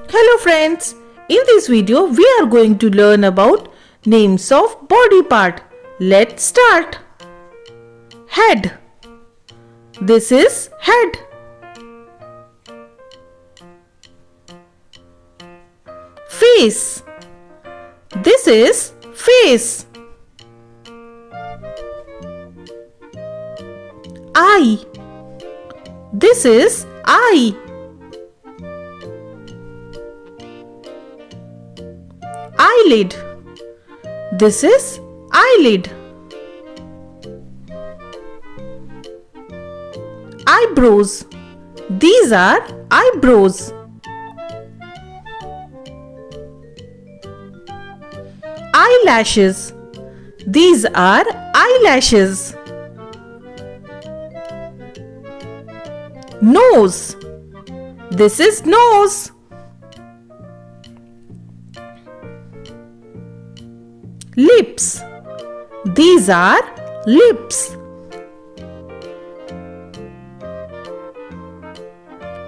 Hello friends, in this video we are going to learn about names of body part. Let's start. Head. This is head. Face. This is face. Eye. This is eye. Eyelid. This is eyelid. Eyebrows. These are eyebrows. Eyelashes. These are eyelashes. Nose. This is nose. Lips. These are lips.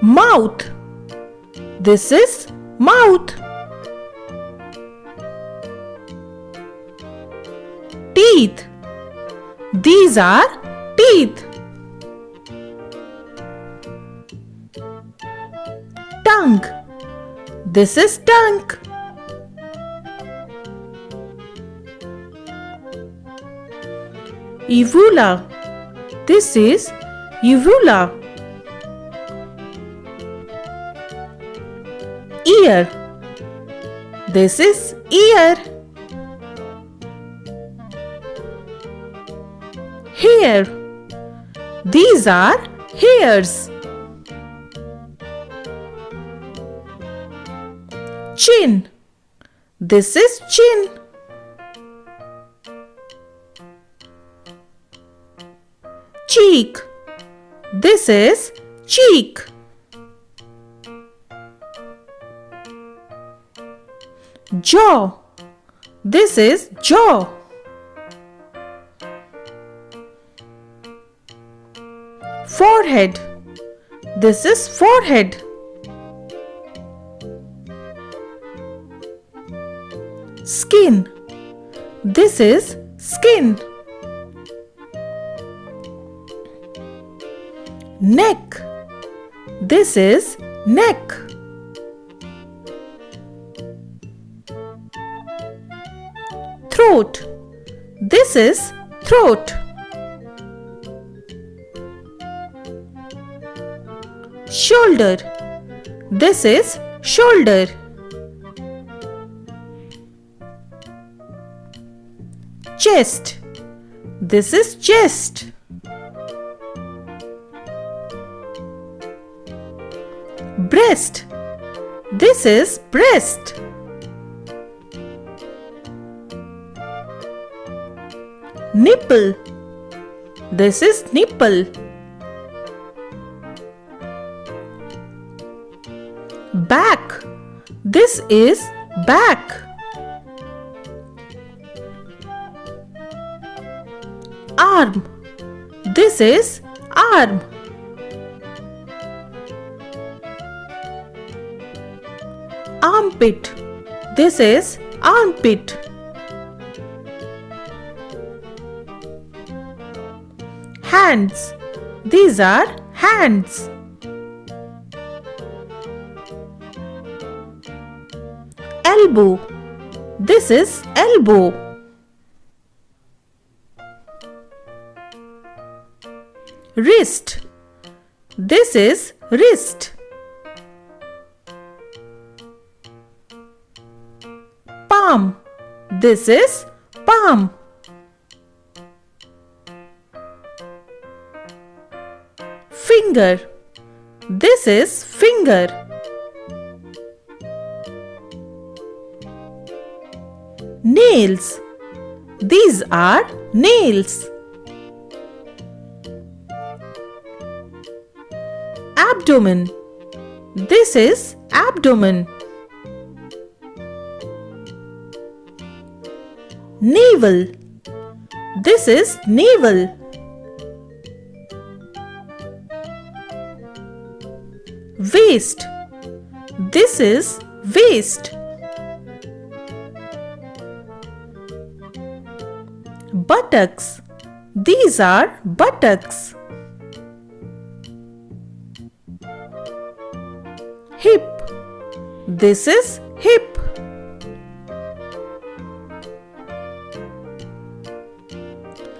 Mouth. This is mouth. Teeth. These are teeth. Tongue. This is tongue. Uvula. This is uvula. Ear. This is ear. Hair. These are hairs. Chin. This is chin. Cheek. This is cheek. Jaw. This is jaw. Forehead. This is forehead. Skin. This is skin. Neck. This is neck. Throat. This is throat. Shoulder. This is shoulder. Chest. This is chest. Breast. This is breast. Nipple. This is nipple. Back. This is back. Arm. This is arm. Armpit. This is armpit. Hands. These are hands. Elbow. This is elbow. Wrist. This is wrist. Palm. This is palm. Finger. This is finger. Nails. These are nails. Abdomen. This is abdomen. Navel. This is navel. Waist. This is waist. Buttocks. These are buttocks. Hip. This is hip.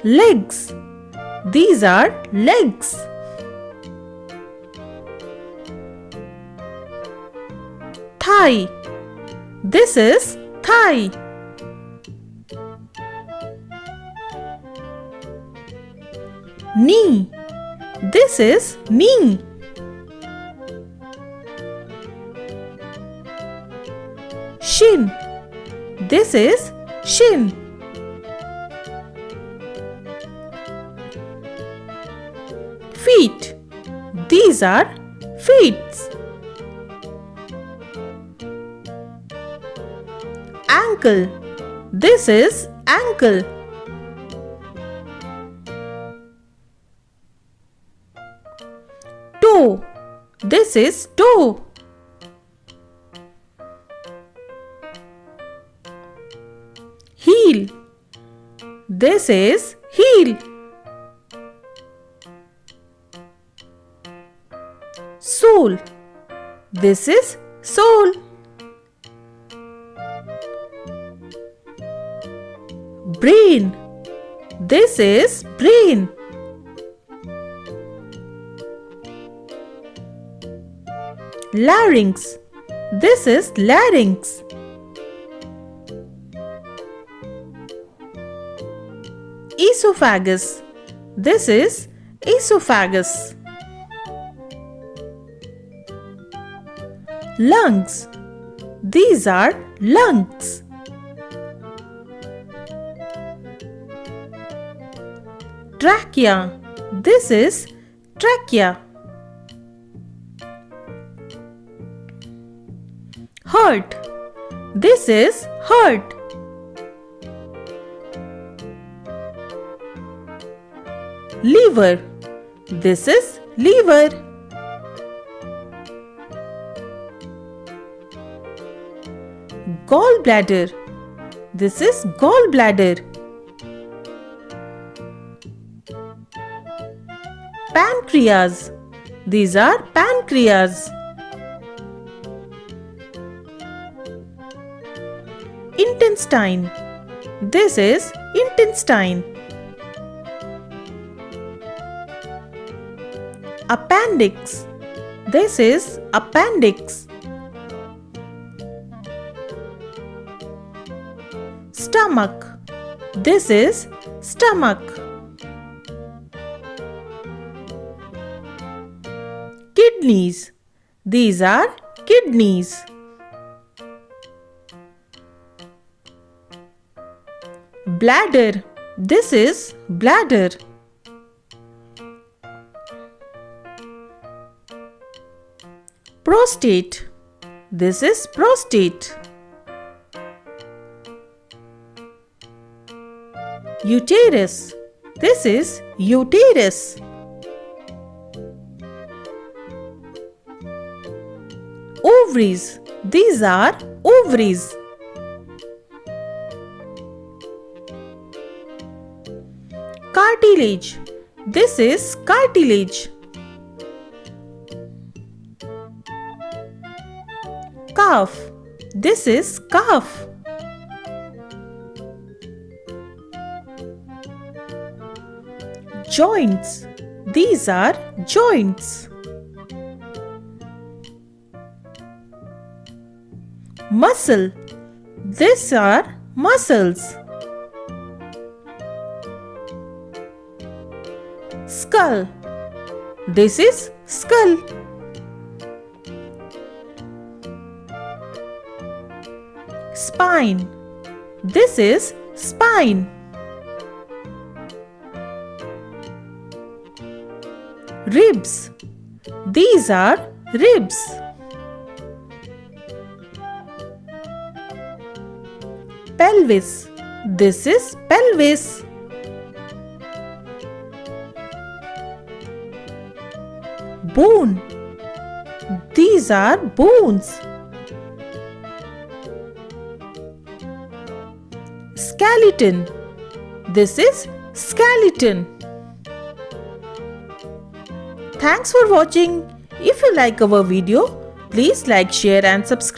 Legs. These are legs. Thigh. This is thigh. Knee. This is knee. Shin. This is shin. Feet. These are feet. Ankle. This is ankle. Toe. This is toe. Heel. This is heel. Sole. This is sole. Brain. This is brain. Larynx. This is larynx. Esophagus. This is esophagus. Lungs. These are lungs. Trachea. This is trachea. Heart. This is heart. Liver. This is liver. Gallbladder. This is gallbladder. Pancreas. These are pancreas. Intestine. This is intestine. Appendix. This is appendix. Stomach. This is stomach. Kidneys. These are kidneys. Bladder. This is bladder. Prostate. This is prostate. Uterus. This is uterus. Ovaries. These are ovaries. Cartilage. This is cartilage. Calf. This is calf. Joints. These are joints. Muscle. These are muscles. Skull. This is skull. Spine. This is spine. Ribs. These are ribs. Pelvis. This is pelvis. Bone. These These are bones. Skeleton. This is skeleton. Thanks for watching. If you like our video, please like, share and subscribe.